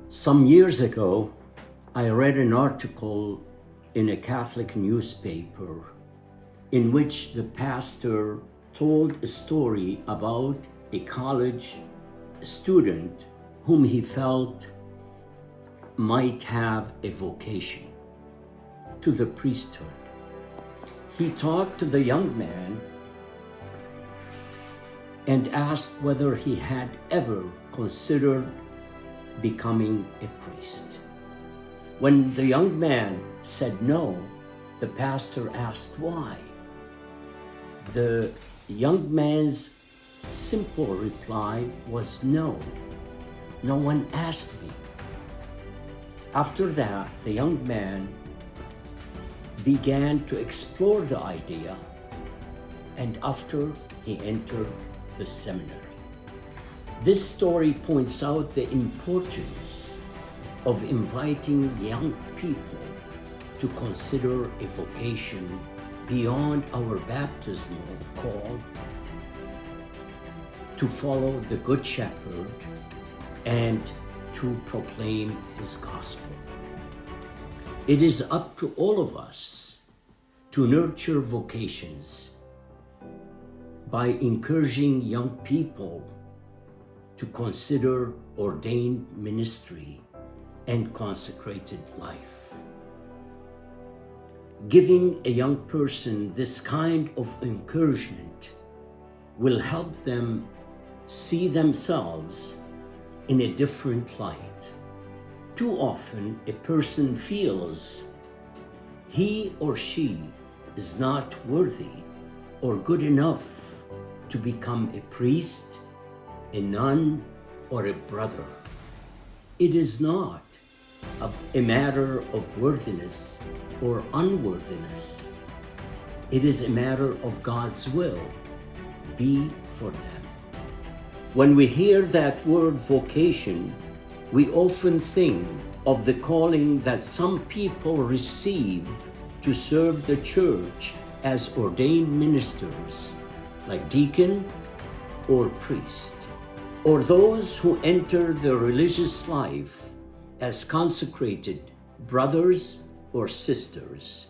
Some years ago, I read an article in a Catholic newspaper in which the pastor told a story about a college student whom he felt might have a vocation to the priesthood. He talked to the young man and asked whether he had ever considered becoming a priest. When the young man said no, the pastor asked why. The young man's simple reply was no. No one asked me. After that, the young man began to explore the idea, and after he entered the seminary. This story points out the importance of inviting young people to consider a vocation beyond our baptismal call to follow the Good Shepherd and to proclaim his gospel. It is up to all of us to nurture vocations by encouraging young people to consider ordained ministry and consecrated life. Giving a young person this kind of encouragement will help them see themselves in a different light. Too often, a person feels he or she is not worthy or good enough to become a priest, a nun, or a brother. It is not a matter of worthiness or unworthiness. It is a matter of God's will be for them. When we hear that word vocation, we often think of the calling that some people receive to serve the church as ordained ministers, like deacon or priest, or those who enter the religious life as consecrated brothers or sisters.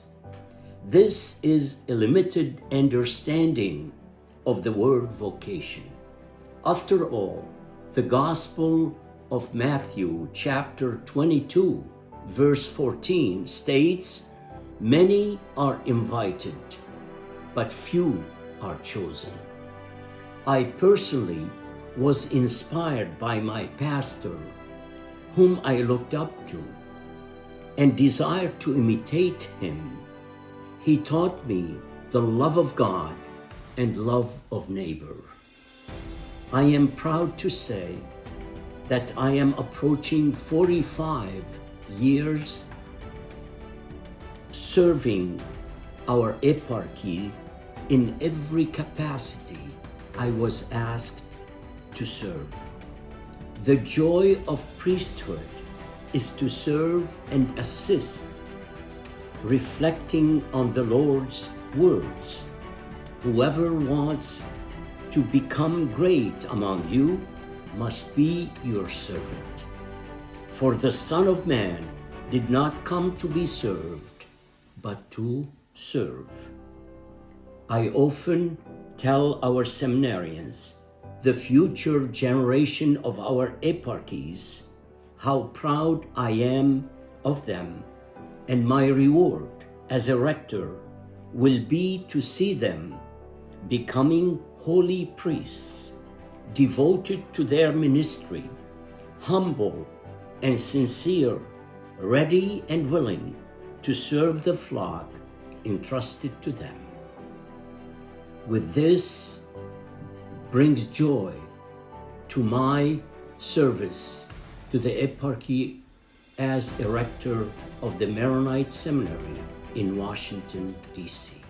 This is a limited understanding of the word vocation. After all, the Gospel of Matthew, chapter 22, verse 14 states, "Many are invited, but few are chosen." I personally was inspired by my pastor, whom I looked up to and desired to imitate him. He taught me the love of God and love of neighbor. I am proud to say that I am approaching 45 years serving our eparchy in every capacity I was asked to serve. The joy of priesthood is to serve and assist, reflecting on the Lord's words. Whoever wants to become great among you must be your servant. For the Son of Man did not come to be served, but to serve. I often tell our seminarians, the future generation of our eparchies, how proud I am of them, and my reward as a rector will be to see them becoming holy priests, devoted to their ministry, humble and sincere, ready and willing to serve the flock entrusted to them. With this brings joy to my service to the eparchy as a rector of the Maronite Seminary in Washington, D.C.